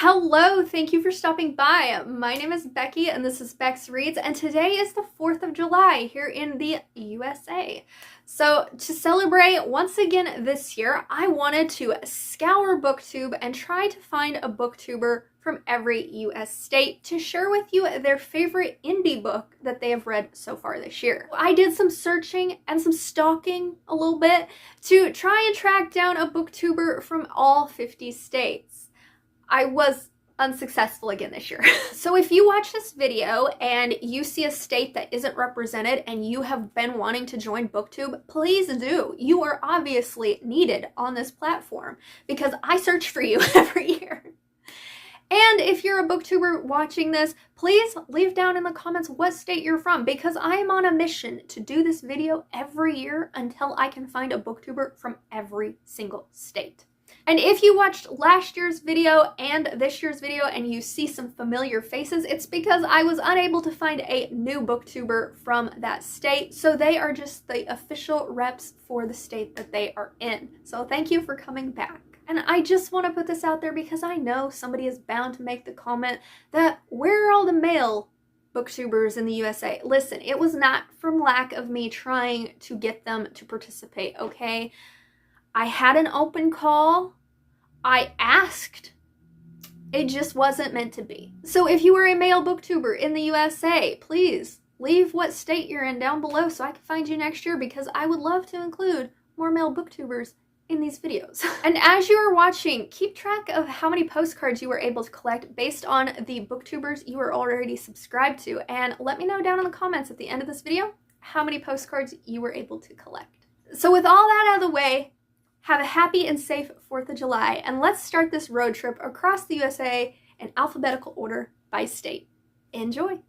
Hello, thank you for stopping by. My name is Becky and this is Bex Reads, and today is the 4th of July here in the USA. So to celebrate once again this year, I wanted to scour Booktube and try to find a booktuber from every US state to share with you their favorite indie book that they have read so far this year. I did some searching and some stalking a little bit to try and track down a booktuber from all 50 states. I was unsuccessful again this year. So if you watch this video and you see a state that isn't represented and you have been wanting to join Booktube, please do. You are obviously needed on this platform because I search for you every year. And if you're a booktuber watching this, please leave down in the comments what state you're from because I am on a mission to do this video every year until I can find a booktuber from every single state. And if you watched last year's video and this year's video and you see some familiar faces, it's because I was unable to find a new booktuber from that state. So they are just the official reps for the state that they are in. So thank you for coming back. And I just want to put this out there because I know somebody is bound to make the comment that where are all the male booktubers in the USA? Listen, it was not from lack of me trying to get them to participate, okay? I had an open call, I asked, it just wasn't meant to be. So if you are a male booktuber in the USA, please leave what state you're in down below so I can find you next year because I would love to include more male booktubers in these videos. And as you are watching, keep track of how many postcards you were able to collect based on the booktubers you are already subscribed to, and let me know down in the comments at the end of this video how many postcards you were able to collect. So with all that out of the way, have a happy and safe 4th of July, and let's start this road trip across the USA in alphabetical order by state. Enjoy!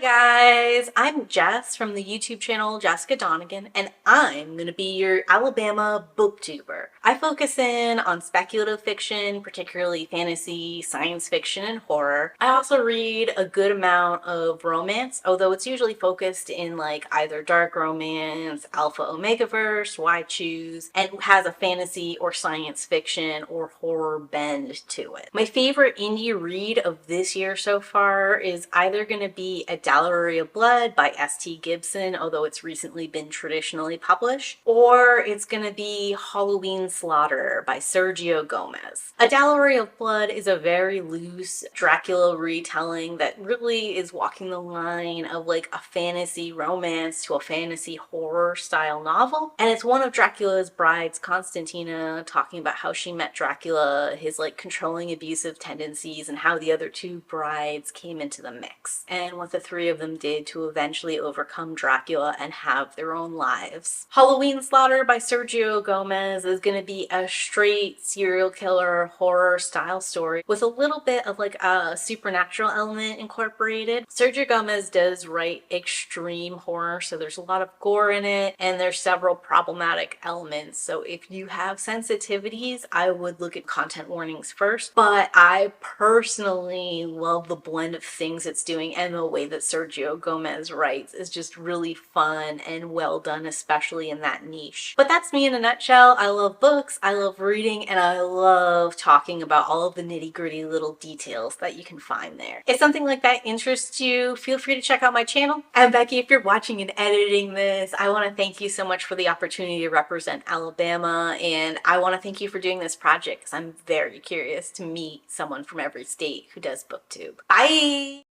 Hi guys, I'm Jess from the YouTube channel Jessica Donegan, and I'm going to be your Alabama booktuber. I focus in on speculative fiction, particularly fantasy, science fiction, and horror. I also read a good amount of romance, although it's usually focused in like either dark romance, alpha omega verse, why choose, and has a fantasy or science fiction or horror bend to it. My favorite indie read of this year so far is either going to be A Dowry of Blood by S.T. Gibson, although it's recently been traditionally published, or it's going to be Halloween Slaughter by Sergio Gomez. A Dowry of Blood is a very loose Dracula retelling that really is walking the line of like a fantasy romance to a fantasy horror style novel, and it's one of Dracula's brides, Constantina, talking about how she met Dracula, his like controlling abusive tendencies, and how the other two brides came into the mix, and what the three of them did to eventually overcome Dracula and have their own lives. Halloween Slaughter by Sergio Gomez is going to be a straight serial killer horror style story with a little bit of like a supernatural element incorporated. Sergio Gomez does write extreme horror, so there's a lot of gore in it and there's several problematic elements. So if you have sensitivities, I would look at content warnings first, but I personally love the blend of things it's doing, and the way that Sergio Gomez writes is just really fun and well done, especially in that niche. But that's me in a nutshell. I love books, I love reading, and I love talking about all of the nitty-gritty little details that you can find there. If something like that interests you, feel free to check out my channel. And Becky, if you're watching and editing this, I want to thank you so much for the opportunity to represent Alabama, and I want to thank you for doing this project because I'm very curious to meet someone from every state who does Booktube. Bye!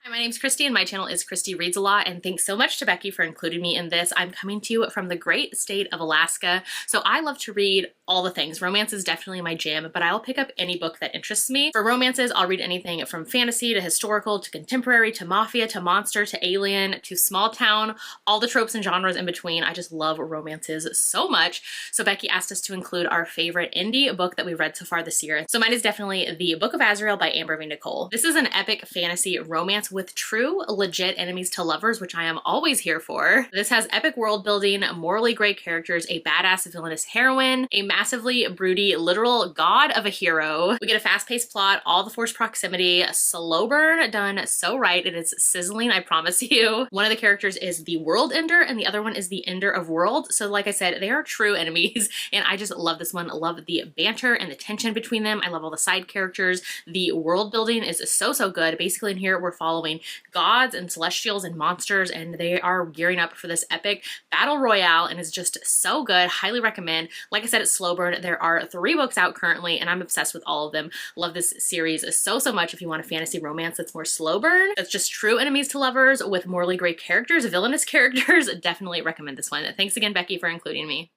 Hi, my name's Christy and my channel is Christy Reads a Lot, and thanks so much to Becky for including me in this. I'm coming to you from the great state of Alaska, so I love to read all the things. Romance is definitely my jam, but I'll pick up any book that interests me. For romances, I'll read anything from fantasy to historical to contemporary to mafia to monster to alien to small town, all the tropes and genres in between. I just love romances so much. So Becky asked us to include our favorite indie book that we've read so far this year. So mine is definitely The Book of Azrael by Amber V. Nicole. This is an epic fantasy romance romance with true, legit enemies to lovers, which I am always here for. This has epic world building, morally great characters, a badass villainous heroine, a massively broody, literal god of a hero. We get a fast-paced plot, all the forced proximity, a slow burn done so right. It is sizzling, I promise you. One of the characters is the world ender and the other one is the ender of world. So like I said, they are true enemies and I just love this one. I love the banter and the tension between them. I love all the side characters. The world building is so good. Basically in here we're following gods and celestials and monsters and they are gearing up for this epic battle royale and is just so good. Highly recommend. Like I said, it's slow burn. There are 3 books out currently and I'm obsessed with all of them. Love this series so much. If you want a fantasy romance that's more slow burn, that's just true enemies to lovers with morally great characters, villainous characters, definitely recommend this one. Thanks again, Becky, for including me.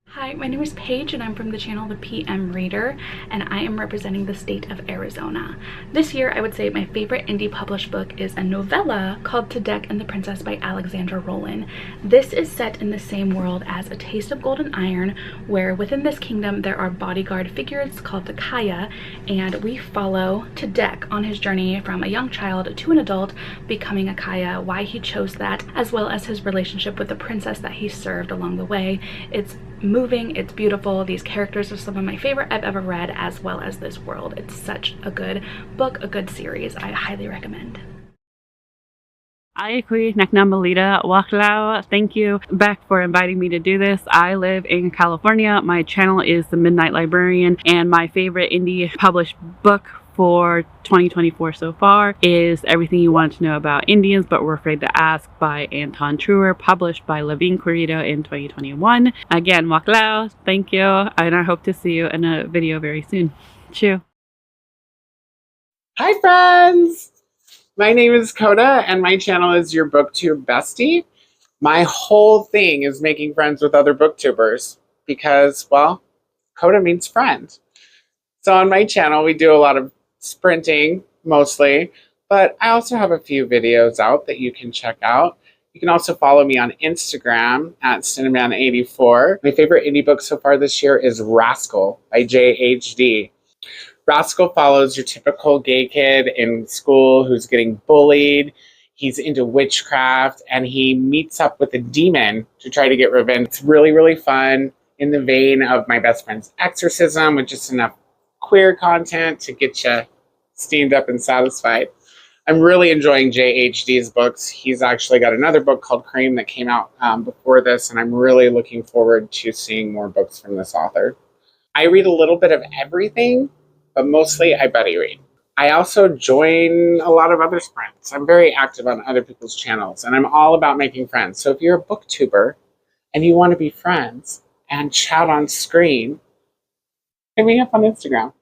Hi, my name is Paige and I'm from the channel The PM Reader and I am representing the state of Arizona. This year I would say my favorite indie published book is a novella called To Deck and the Princess by Alexandra Rowland. This is set in the same world as A Taste of Golden Iron, where within this kingdom there are bodyguard figures called the Kaya, and we follow To Deck on his journey from a young child to an adult becoming a Kaya, why he chose that, as well as his relationship with the princess that he served along the way. It's moving, it's beautiful. These characters are some of my favorite I've ever read, as well as this world. It's such a good book, a good series. I highly recommend. Ayakui Naknamalita Waklau. Thank you, Beck, for inviting me to do this. I live in California. My channel is The Midnight Librarian, and my favorite indie published book for 2024 so far is Everything You Want to Know About Indians But Were Afraid to Ask by Anton Truer, published by Levine Corrido in 2021. Again, Waklau, thank you, and I hope to see you in a video very soon. Chew. Hi friends! My name is Coda and my channel is your Booktube bestie. My whole thing is making friends with other booktubers because, well, Coda means friend. So on my channel we do a lot of sprinting mostly, but I also have a few videos out that you can check out. You can also follow me on Instagram at Cinnamon84. My favorite indie book so far this year is Rascal by JHD. Rascal follows your typical gay kid in school who's getting bullied. He's into witchcraft and he meets up with a demon to try to get revenge. It's really fun, in the vein of My Best Friend's Exorcism, with just enough queer content to get you steamed up and satisfied. I'm really enjoying JHD's books. He's actually got another book called Cream that came out before this, and I'm really looking forward to seeing more books from this author. I read a little bit of everything, but mostly I buddy read. I also join a lot of other sprints. I'm very active on other people's channels, and I'm all about making friends. So if you're a booktuber and you want to be friends and chat on screen, hit me up on Instagram.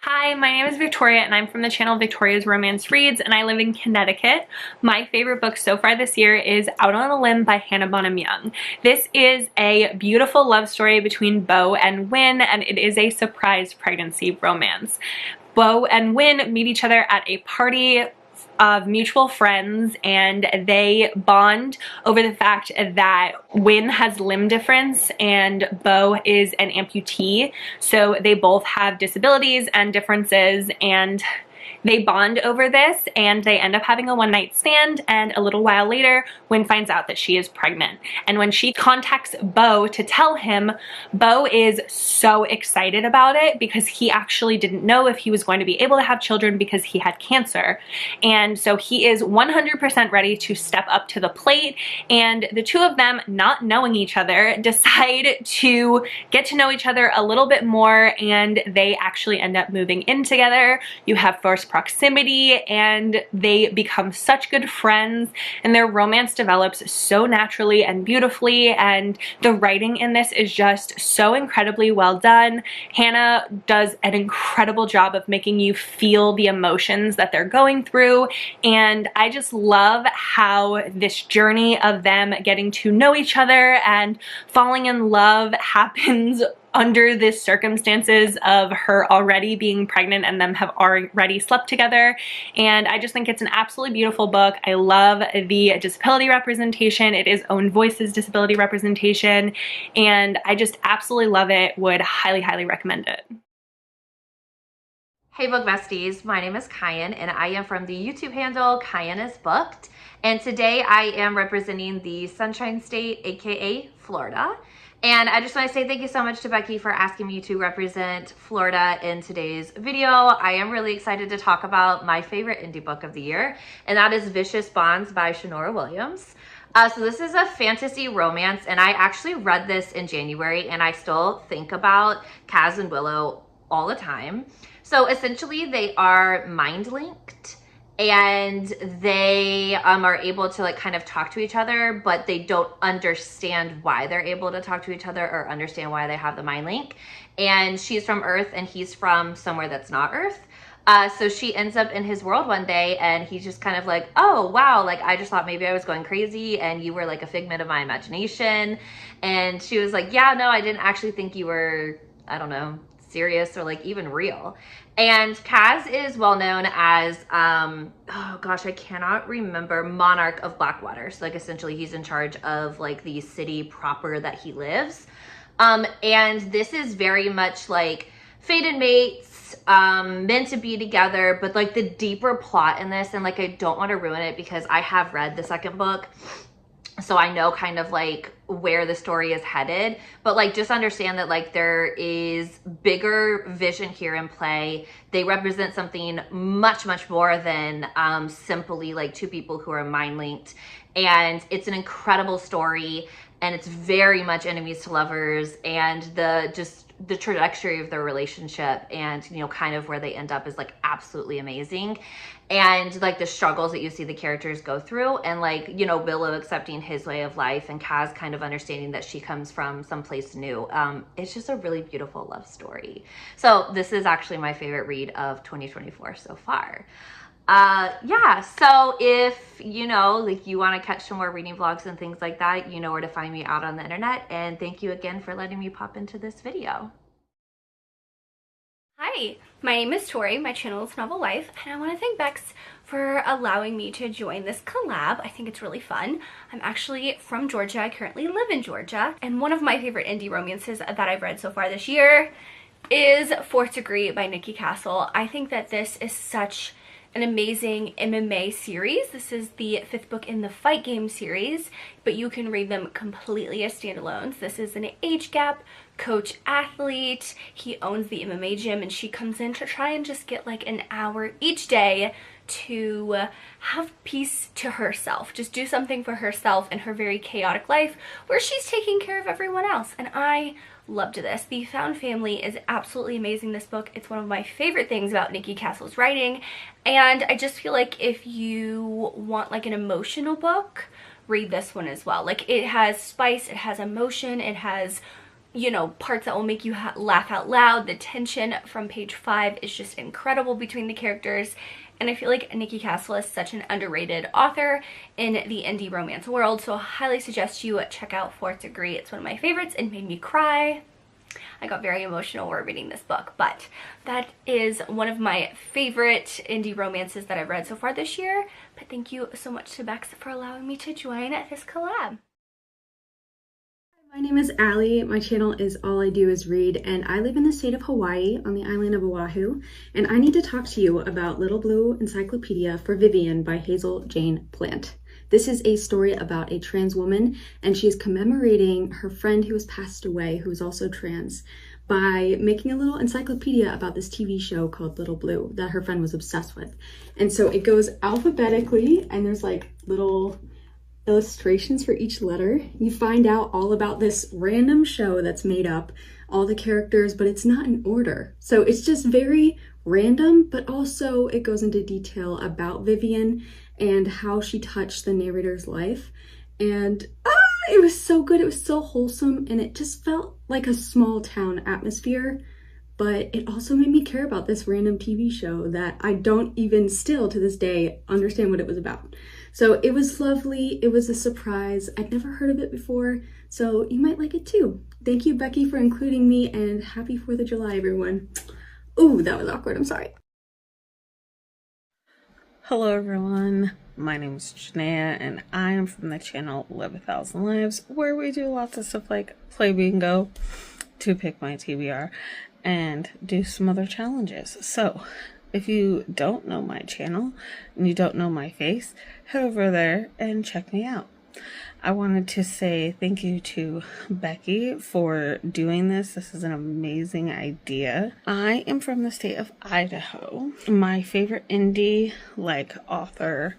Hi, my name is Victoria and I'm from the channel Victoria's Romance Reads and I live in Connecticut. My favorite book so far this year is Out on a Limb by Hannah Bonham Young. This is a beautiful love story between Bo and Win, and it is a surprise pregnancy romance. Bo and Win meet each other at a party of mutual friends and they bond over the fact that Win has limb difference and Bo is an amputee, so they both have disabilities and differences, and they bond over this and they end up having a one-night stand, and a little while later Win finds out that she is pregnant, and when she contacts Bo to tell him, Bo is so excited about it because he actually didn't know if he was going to be able to have children because he had cancer, and so he is 100% ready to step up to the plate, and the two of them, not knowing each other, decide to get to know each other a little bit more, and they actually end up moving in together. You have first proximity and they become such good friends, and their romance develops so naturally and beautifully, and the writing in this is just so incredibly well done. Hannah does an incredible job of making you feel the emotions that they're going through, and I just love how this journey of them getting to know each other and falling in love happens under the circumstances of her already being pregnant and them have already slept together. And I just think it's an absolutely beautiful book. I love the disability representation. It is Own Voices disability representation, and I just absolutely love it. Would highly recommend it. Hey book besties, my name is Kyan and I am from the YouTube handle Kyan is Booked, and today I am representing the Sunshine State, aka Florida. And I just want to say thank you so much to Becky for asking me to represent Florida in today's video. I am really excited to talk about my favorite indie book of the year, and that is Vicious Bonds by Shanora Williams. So this is a fantasy romance, and I actually read this in January, and I still think about Kaz and Willow all the time. So essentially they are mind linked, and they are able to like kind of talk to each other, but they don't understand why they're able to talk to each other or understand why they have the mind link. And she's from Earth and he's from somewhere that's not Earth. So she ends up in his world one day and he's just kind of like, oh wow, like I just thought maybe I was going crazy and you were like a figment of my imagination. And she was like, yeah, no, I didn't actually think you were, I don't know, serious or like even real. And Kaz is well known as oh gosh, I cannot remember, Monarch of Blackwater. So like essentially he's in charge of like the city proper that he lives. And this is very much like fated mates, meant to be together, but like the deeper plot in this, and like I don't want to ruin it because I have read the second book, so I know kind of like where the story is headed, but like just understand that like there is bigger vision here in play. They represent something much more than simply like two people who are mind linked, and it's an incredible story, and it's very much enemies to lovers, and the trajectory of their relationship and, you know, kind of where they end up is like absolutely amazing. And like the struggles that you see the characters go through, and like, you know, Willow accepting his way of life and Kaz kind of understanding that she comes from someplace new. It's just a really beautiful love story. So this is actually my favorite read of 2024 so far. Yeah, so if, you know, like you want to catch some more reading vlogs and things like that, you know where to find me out on the internet. And thank you again for letting me pop into this video. Hi, my name is Tori, my channel is Novel Life, and I want to thank Bex for allowing me to join this collab. I think it's really fun. I'm actually from Georgia, I currently live in Georgia, and one of my favorite indie romances that I've read so far this year is Fourth Degree by Nikki Castle. I think that this is such an amazing MMA series. This is the 5th book in the Fight Game series, but you can read them completely as standalones. This is an age gap coach athlete. He owns the MMA gym, and she comes in to try and just get like an hour each day to have peace to herself, just do something for herself in her very chaotic life where she's taking care of everyone else. And I loved this. The found family is absolutely amazing, this book. It's one of my favorite things about Nikki Castle's writing, and I just feel like if you want like an emotional book, read this one as well. Like it has spice, it has emotion, it has, you know, parts that will make you laugh out loud. The tension from page 5 is just incredible between the characters, and I feel like Nikki Castle is such an underrated author in the indie romance world, so I highly suggest you check out Fourth Degree. It's one of my favorites and made me cry. I got very emotional while reading this book, but that is one of my favorite indie romances that I've read so far this year. But thank you so much to Bex for allowing me to join this collab. My name is Allie, my channel is All I Do Is Read, and I live in the state of Hawaii on the island of Oahu, and I need to talk to you about Little Blue Encyclopedia for Vivian by Hazel Jane Plant. This is a story about a trans woman, and she is commemorating her friend who has passed away, who is also trans, by making a little encyclopedia about this TV show called Little Blue that her friend was obsessed with. And so it goes alphabetically, and there's like little illustrations for each letter. You find out all about this random show that's made up, all the characters, but it's not in order. So it's just very random, but also it goes into detail about Vivian and how she touched the narrator's life. And it was so good. It was so wholesome, and it just felt like a small town atmosphere, but it also made me care about this random TV show that I don't even still to this day understand what it was about. So it was lovely. It was a surprise. I'd never heard of it before, so you might like it too. Thank you, Becky, for including me, and happy 4th of July, everyone. Ooh, that was awkward. I'm sorry. Hello everyone, my name is Janaea and I am from the channel Live 1,000 Lives, where we do lots of stuff like play bingo, to pick my TBR and do some other challenges. So if you don't know my channel and you don't know my face, head over there and check me out. I wanted to say thank you to Becky for doing this. This is an amazing idea. I am from the state of Idaho. My favorite indie author,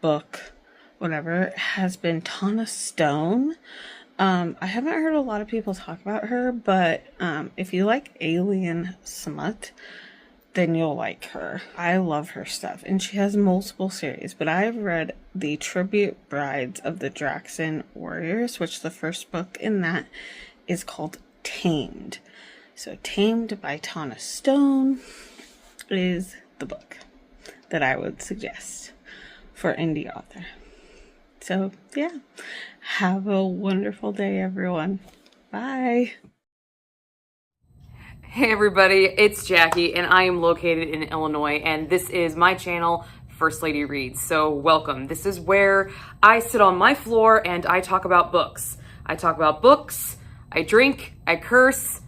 book, whatever, has been Tana Stone. I haven't heard a lot of people talk about her, but if you like alien smut, then you'll like her. I love her stuff, and she has multiple series, but I've read the Tribute Brides of the Draxon Warriors, which the first book in that is called Tamed. So Tamed by Tana Stone is the book that I would suggest for indie author. So yeah, have a wonderful day, everyone. Bye. Hey everybody, it's Jackie and I am located in Illinois, and this is my channel, First Lady Reads. So welcome. This is where I sit on my floor and I talk about books. I talk about books, I drink, I curse,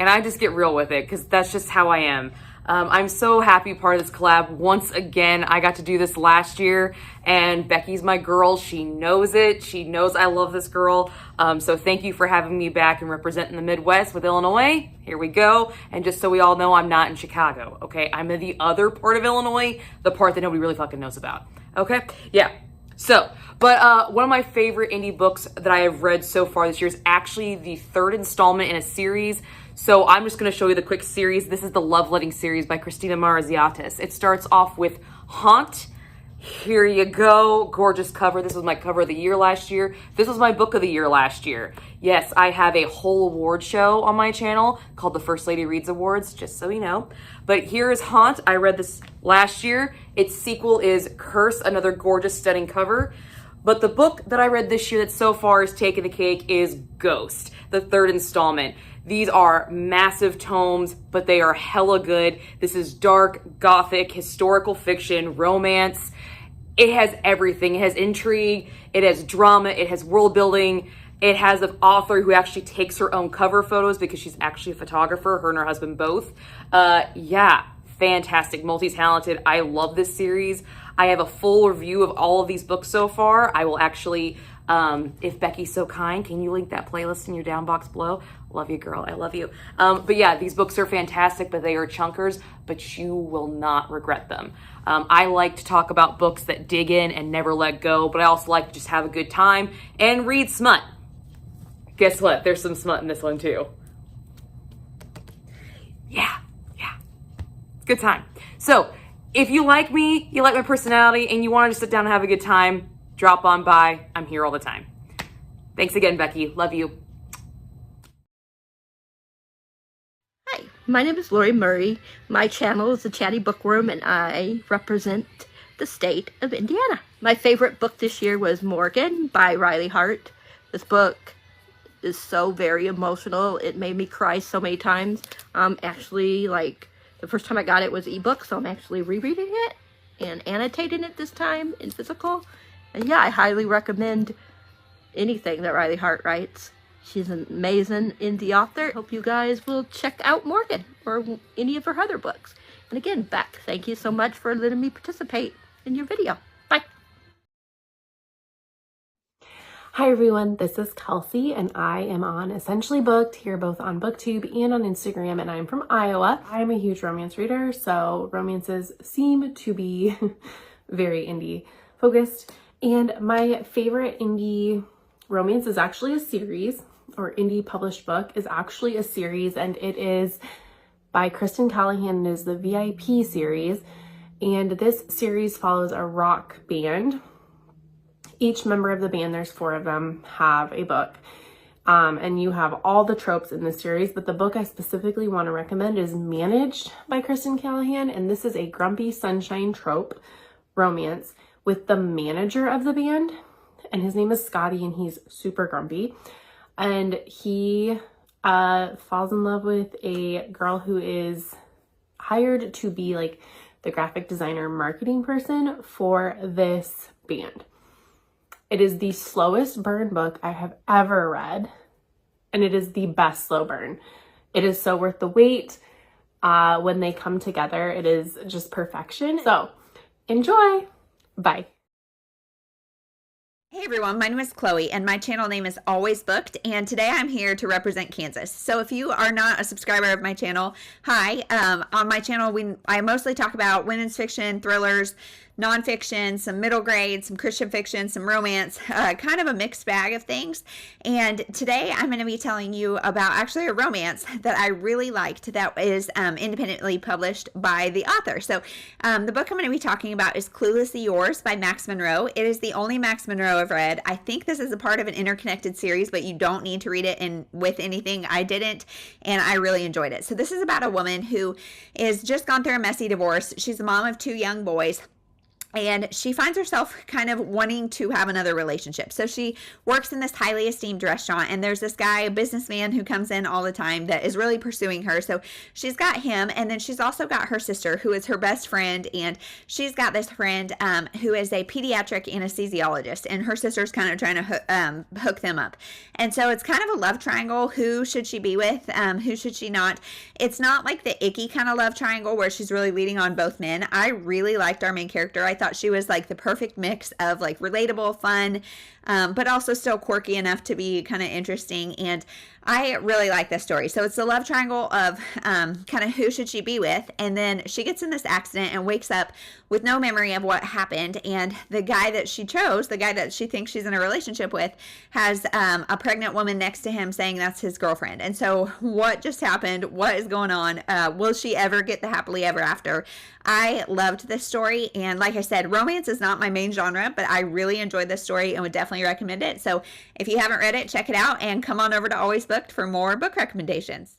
and I just get real with it because that's just how I am. I'm so happy part of this collab. Once again, I got to do this last year, and Becky's my girl. She knows it. She knows I love this girl. So thank you for having me back and representing the Midwest with Illinois. Here we go. And just so we all know, I'm not in Chicago, okay? I'm in the other part of Illinois, the part that nobody really fucking knows about, okay? Yeah. So, but one of my favorite indie books that I have read so far this year is actually the third installment in a series. So I'm just going to show you the quick series. This is the Love Letting series by Christina Maraziatis. It starts off with Haunt. Here you go. Gorgeous cover. This was my cover of the year last year. This was my book of the year last year. Yes, I have a whole award show on my channel called the First Lady Reads Awards, just so you know. But here is Haunt. I read this last year. Its sequel is Curse, another gorgeous, stunning cover. But the book that I read this year that so far has taken the cake is Ghost, the third installment. These are massive tomes, but they are hella good. This is dark, gothic, historical fiction, romance. It has everything. It has intrigue, it has drama, it has world building. It has an author who actually takes her own cover photos because she's actually a photographer, her and her husband both. Yeah, fantastic, multi-talented. I love this series. I have a full review of all of these books so far. I will actually, if Becky's so kind, can you link that playlist in your down box below? Love you, girl. I love you. But yeah, these books are fantastic, but they are chunkers, but you will not regret them. I like to talk about books that dig in and never let go, but I also like to just have a good time and read smut. Guess what? There's some smut in this one too. Yeah. It's a good time. So if you like me, you like my personality, and you want to just sit down and have a good time, drop on by. I'm here all the time. Thanks again, Becky. Love you. Hi, my name is Lori Murray. My channel is The Chatty Bookworm, and I represent the state of Indiana. My favorite book this year was Morgan by Riley Hart. This book is so very emotional. It made me cry so many times. Actually, the first time I got it was ebook, so I'm actually rereading it and annotating it this time in physical. And yeah, I highly recommend anything that Riley Hart writes. She's an amazing indie author. Hope you guys will check out Morgan or any of her other books. And again, Beck, thank you so much for letting me participate in your video. Bye. Hi everyone, this is Kelsey and I am on Essentially Booked here both on Booktube and on Instagram, and I'm from Iowa. I am a huge romance reader, so romances seem to be very indie focused. And my favorite indie romance is actually a series, or indie published book is actually a series, and it is by Kristen Callahan and is the VIP series. And this series follows a rock band. Each member of the band, there's 4 of them, have a book. And you have all the tropes in this series, but the book I specifically want to recommend is Managed by Kristen Callahan, and this is a grumpy sunshine trope romance with the manager of the band, and his name is Scotty, and he's super grumpy. And he falls in love with a girl who is hired to be like the graphic designer marketing person for this band. It is the slowest burn book I have ever read, and it is the best slow burn. It is so worth the wait. When they come together, it is just perfection. So enjoy. Bye. Hey everyone, my name is Chloe and my channel name is Always Booked, and today I'm here to represent Kansas. So if you are not a subscriber of my channel, hi. On my channel I mostly talk about women's fiction, thrillers, nonfiction, some middle grade, some Christian fiction, some romance, kind of a mixed bag of things. And today I'm going to be telling you about actually a romance that I really liked that is independently published by the author. So the book I'm going to be talking about is Cluelessly Yours by Max Monroe. It is the only Max Monroe I've read. I think this is a part of an interconnected series, but you don't need to read it with anything. I didn't, and I really enjoyed it. So this is about a woman who is just gone through a messy divorce. She's the mom of 2 young boys. And she finds herself kind of wanting to have another relationship. So she works in this highly esteemed restaurant, and there's this guy, a businessman, who comes in all the time that is really pursuing her. So she's got him, and then she's also got her sister, who is her best friend, and she's got this friend who is a pediatric anesthesiologist, and her sister's kind of trying to hook them up. And so it's kind of a love triangle. Who should she be with? Who should she not? It's not like the icky kind of love triangle where she's really leading on both men. I really liked our main character. I thought she was like the perfect mix of like relatable, fun, but also still quirky enough to be kind of interesting. And I really like this story. So it's the love triangle of kind of who should she be with, and then she gets in this accident and wakes up with no memory of what happened, and the guy that she chose, the guy that she thinks she's in a relationship with, has a pregnant woman next to him saying that's his girlfriend. And so what just happened? What is going on? Will she ever get the happily ever after? I loved this story, and like I said, romance is not my main genre, but I really enjoyed this story and would definitely recommend it. So if you haven't read it, check it out and come on over to Always Booked for more book recommendations.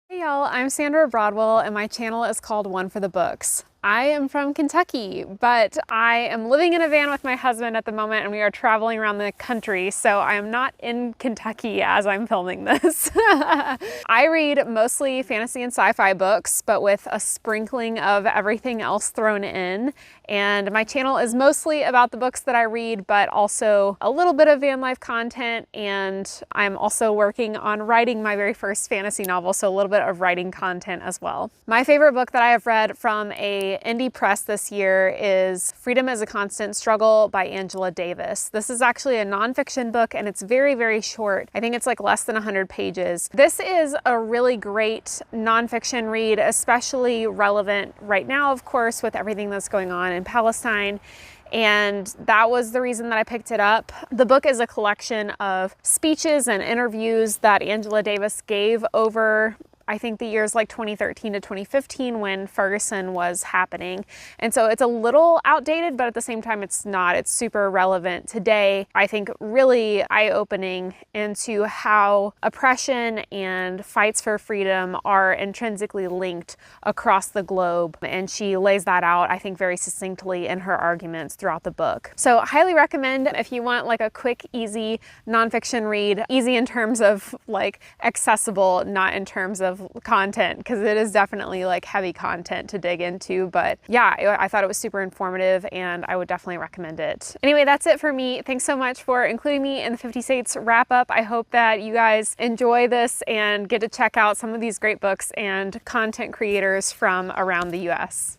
Hey y'all, I'm Sandra Broadwell and my channel is called One for the Books. I am from Kentucky, but I am living in a van with my husband at the moment and we are traveling around the country, so I am not in Kentucky as I'm filming this. I read mostly fantasy and sci-fi books, but with a sprinkling of everything else thrown in. And my channel is mostly about the books that I read, but also a little bit of van life content, and I'm also working on writing my very first fantasy novel, so a little bit of writing content as well. My favorite book that I have read from a indie press this year is Freedom is a Constant Struggle by Angela Davis. This is actually a nonfiction book and it's very, very short. I think it's like less than 100 pages. This is a really great nonfiction read, especially relevant right now, of course, with everything that's going on in Palestine. And that was the reason that I picked it up. The book is a collection of speeches and interviews that Angela Davis gave over, I think, the years like 2013 to 2015 when Ferguson was happening. And so it's a little outdated, but at the same time it's not. It's super relevant today. I think really eye-opening into how oppression and fights for freedom are intrinsically linked across the globe. And she lays that out, I think, very succinctly in her arguments throughout the book. So highly recommend if you want like a quick, easy nonfiction read. Easy in terms of like accessible, not in terms of content, because it is definitely like heavy content to dig into. But yeah, I thought it was super informative and I would definitely recommend it. Anyway, that's it for me. Thanks so much for including me in the 50 States wrap up. I hope that you guys enjoy this and get to check out some of these great books and content creators from around the US.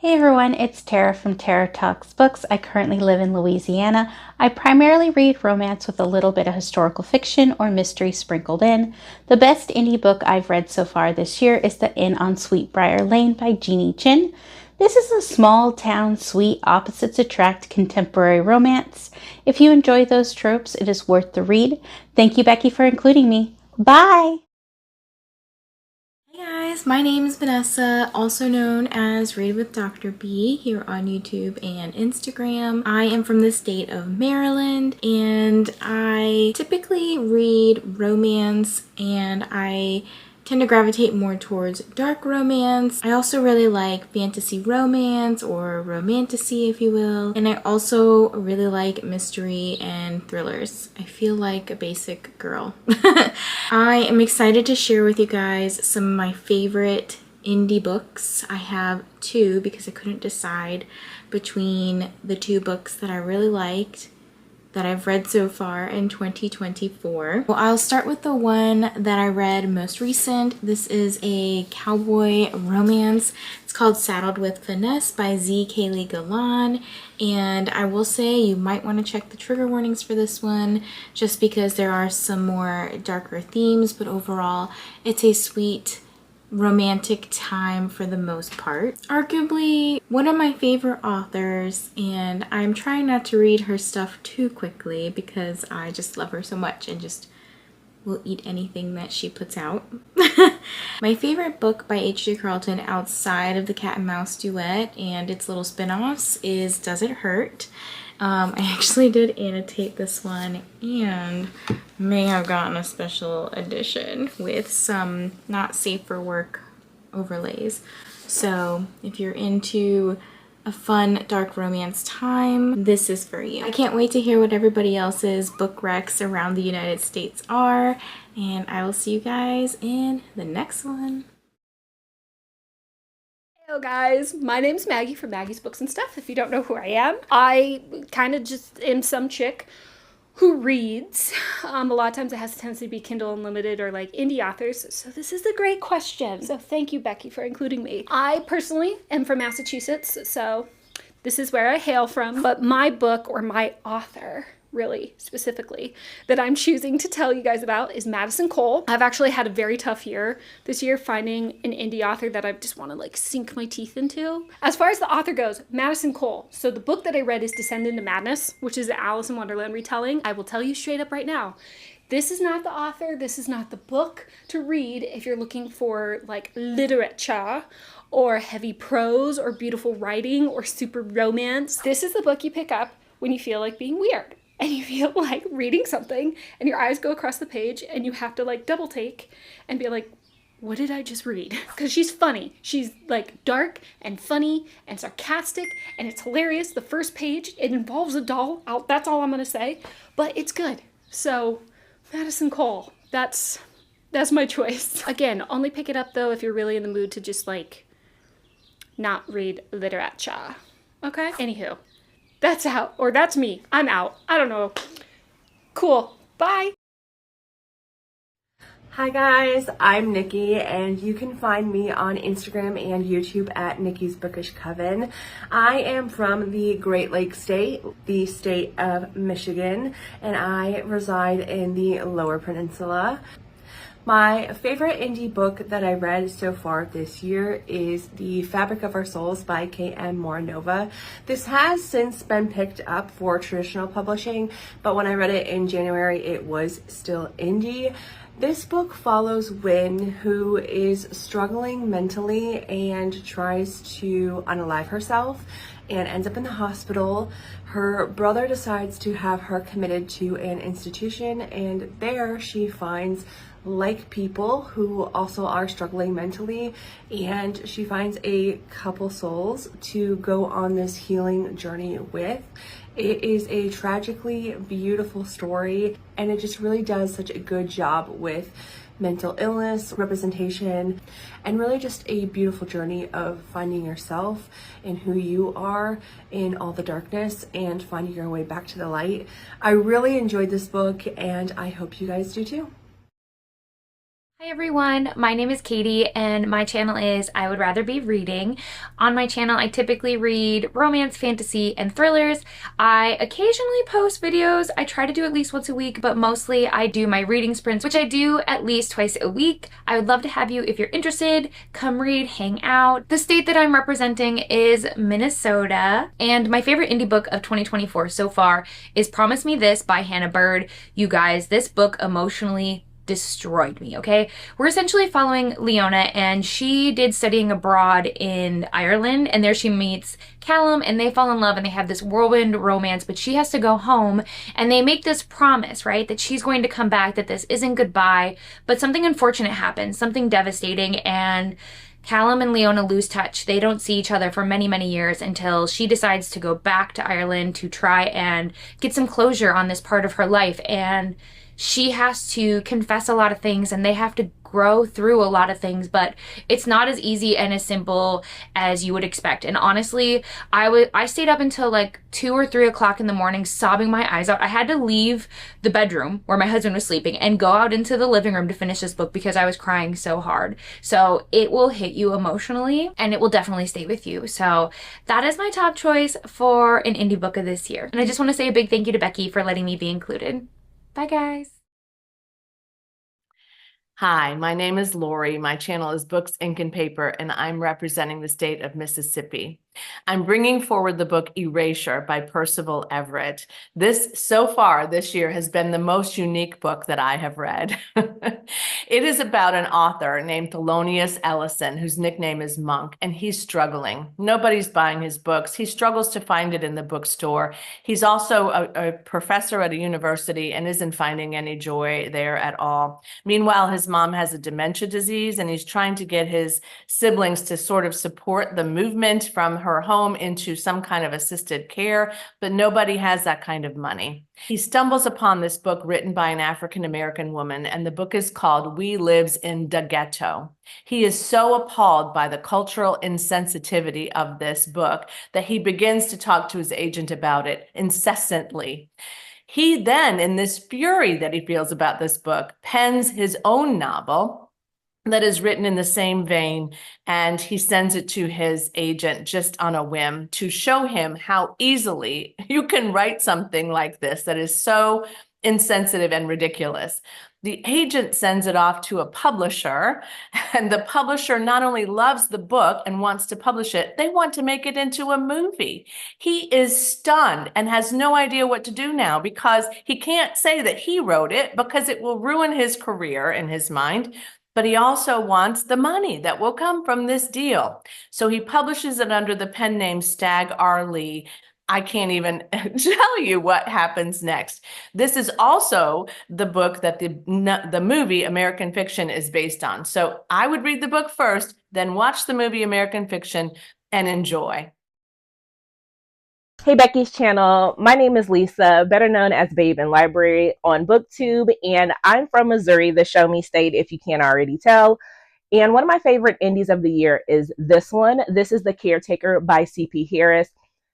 Hey everyone, it's Tara from Tara Talks Books. I currently live in Louisiana. I primarily read romance with a little bit of historical fiction or mystery sprinkled in. The best indie book I've read so far this year is The Inn on Sweetbriar Lane by Jeannie Chin. This is a small town, sweet, opposites attract contemporary romance. If you enjoy those tropes, it is worth the read. Thank you, Becky, for including me. Bye! Hey guys, my name is Vanessa, also known as Read with Dr. B here on YouTube and Instagram. I am from the state of Maryland and I typically read romance, and I tend to gravitate more towards dark romance. I also really like fantasy romance, or romantasy if you will, and I also really like mystery and thrillers. I feel like a basic girl. I am excited to share with you guys some of my favorite indie books. I have two because I couldn't decide between the two books that I really liked that I've read so far in 2024. Well, I'll start with the one that I read most recent. This is a cowboy romance. It's called Saddled with Finesse by Z. Kaylee Galan. And I will say you might want to check the trigger warnings for this one just because there are some more darker themes, but overall it's a sweet romantic time for the most part. Arguably one of my favorite authors, and I'm trying not to read her stuff too quickly because I just love her so much and just will eat anything that she puts out. My favorite book by H.J. Carlton outside of the Cat and Mouse duet and its little spin-offs is Does It Hurt? I actually did annotate this one and may have gotten a special edition with some not safe for work overlays. So if you're into a fun dark romance time, this is for you. I can't wait to hear what everybody else's book recs around the United States are, and I will see you guys in the next one. Hello guys, my name's Maggie from Maggie's Books and Stuff, if you don't know who I am. I kind of just am some chick who reads. A lot of times it has a tendency to be Kindle Unlimited or like indie authors, so this is a great question. So thank you, Becky, for including me. I personally am from Massachusetts, so this is where I hail from, but my book, or my author, really specifically, that I'm choosing to tell you guys about is Madison Cole. I've actually had a very tough year this year finding an indie author that I just want to like sink my teeth into. As far as the author goes, Madison Cole. So the book that I read is Descend into Madness, which is the Alice in Wonderland retelling. I will tell you straight up right now, this is not the author, this is not the book to read if you're looking for like literature or heavy prose or beautiful writing or super romance. This is the book you pick up when you feel like being weird and you feel like reading something and your eyes go across the page and you have to like double take and be like, what did I just read? Because she's funny. She's like dark and funny and sarcastic and it's hilarious. The first page, it involves a doll. That's all I'm gonna say, but it's good. So Madison Cole, that's my choice. Again, only pick it up though if you're really in the mood to just like not read literature. Okay? Anywho, that's out, or that's me. I'm out. I don't know. Cool. Bye. Hi guys, I'm Nikki and you can find me on Instagram and YouTube at Nikki's Bookish Coven. I am from the Great Lakes State, the state of Michigan, and I reside in the Lower Peninsula. My favorite indie book that I read so far this year is The Fabric of Our Souls by K.M. Moranova. This has since been picked up for traditional publishing, but when I read it in January, it was still indie. This book follows Wynn, who is struggling mentally and tries to unalive herself and ends up in the hospital. Her brother decides to have her committed to an institution, and there she finds like people who also are struggling mentally, and she finds a couple souls to go on this healing journey with. It is a tragically beautiful story, and it just really does such a good job with mental illness, representation, and really just a beautiful journey of finding yourself and who you are in all the darkness and finding your way back to the light. I really enjoyed this book, and I hope you guys do too. Hi everyone, my name is Katie and my channel is I Would Rather Be Reading. On my channel I typically read romance, fantasy, and thrillers. I occasionally post videos. I try to do at least once a week, but mostly I do my reading sprints, which I do at least twice a week. I would love to have you, if you're interested, come read, hang out. The state that I'm representing is Minnesota, and my favorite indie book of 2024 so far is Promise Me This by Hannah Bird. You guys, this book emotionally destroyed me, okay? We're essentially following Leona, and she did studying abroad in Ireland, and there she meets Callum, and they fall in love, and they have this whirlwind romance, but she has to go home, and they make this promise, right, that she's going to come back, that this isn't goodbye, but something unfortunate happens, something devastating, and Callum and Leona lose touch. They don't see each other for many, many years until she decides to go back to Ireland to try and get some closure on this part of her life, and she has to confess a lot of things and they have to grow through a lot of things, but it's not as easy and as simple as you would expect. And honestly, I stayed up until like 2 or 3 o'clock in the morning sobbing my eyes out. I had to leave the bedroom where my husband was sleeping and go out into the living room to finish this book because I was crying so hard. So it will hit you emotionally and it will definitely stay with you. So that is my top choice for an indie book of this year. And I just want to say a big thank you to Becky for letting me be included. Bye guys. Hi, my name is Lori. My channel is Books, Ink, and Paper, and I'm representing the state of Mississippi. I'm bringing forward the book Erasure by Percival Everett. This, so far this year, has been the most unique book that I have read. It is about an author named Thelonious Ellison, whose nickname is Monk, and he's struggling. Nobody's buying his books. He struggles to find it in the bookstore. He's also a professor at a university and isn't finding any joy there at all. Meanwhile, his mom has a dementia disease, and he's trying to get his siblings to sort of support the movement from her home into some kind of assisted care, but nobody has that kind of money. He stumbles upon this book written by an African-American woman, and the book is called We Lives in the Ghetto. He is so appalled by the cultural insensitivity of this book that he begins to talk to his agent about it incessantly. He then, in this fury that he feels about this book, pens his own novel that is written in the same vein, and he sends it to his agent just on a whim to show him how easily you can write something like this that is so insensitive and ridiculous. The agent sends it off to a publisher, and the publisher not only loves the book and wants to publish it, they want to make it into a movie. He is stunned and has no idea what to do now because he can't say that he wrote it because it will ruin his career in his mind. But he also wants the money that will come from this deal. So he publishes it under the pen name Stagg R. Lee. I can't even tell you what happens next. This is also the book that the movie American Fiction is based on. So I would read the book first, then watch the movie American Fiction and enjoy. Hey Becky's channel, my name is Lisa, better known as Babe in Library on Booktube, and I'm from Missouri, the Show Me State, if you can't already tell. And one of my favorite indies of the year is this one. This is The Caretaker by C.P. Harris.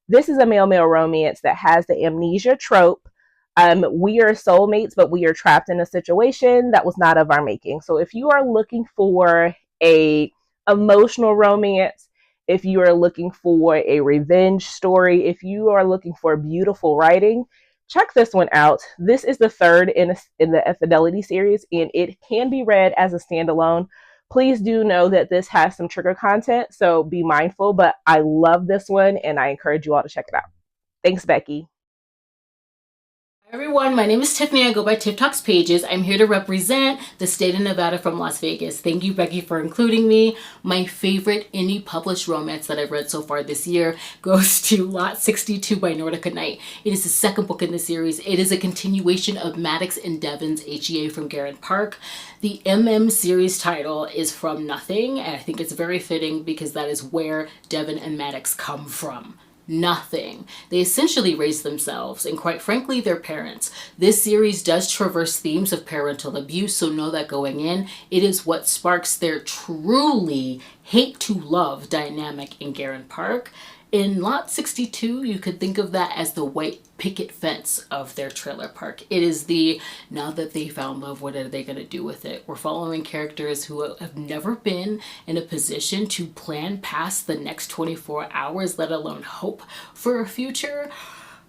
This is a male-male romance that has the amnesia trope. We are soulmates, but we are trapped in a situation that was not of our making. So if you are looking for a emotional romance, if you are looking for a revenge story, if you are looking for beautiful writing, check this one out. This is the third in the Fidelity series, and it can be read as a standalone. Please do know that this has some trigger content, so be mindful, but I love this one, and I encourage you all to check it out. Thanks, Becky. Hi everyone, my name is Tiffany. I go by Tiff Talks Pages. I'm here to represent the state of Nevada from Las Vegas. Thank you, Becky, for including me. My favorite indie published romance that I've read so far this year goes to Lot 62 by Nordica Knight. It is the second book in the series. It is a continuation of Maddox and Devon's HEA from Garen Park. The MM series title is From Nothing, and I think it's very fitting because that is where Devon and Maddox come from. Nothing. They essentially raise themselves and quite frankly their parents. This series does traverse themes of parental abuse, so know that going in. It is what sparks their truly hate to love dynamic in Garen Park. In Lot 62, you could think of that as the white picket fence of their trailer park. It is the, now that they found love, what are they going to do with it? We're following characters who have never been in a position to plan past the next 24 hours, let alone hope for a future.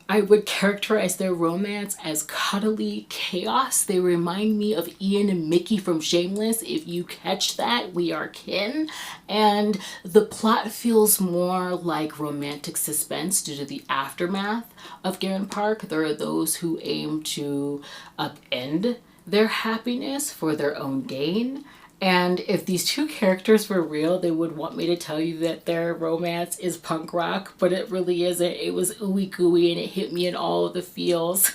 I would characterize their romance as cuddly chaos. They remind me of Ian and Mickey from Shameless. If you catch that, we are kin. And the plot feels more like romantic suspense due to the aftermath of Garen Park. There are those who aim to upend their happiness for their own gain. And if these two characters were real, they would want me to tell you that their romance is punk rock, but it really isn't. It was ooey gooey and it hit me in all of the feels.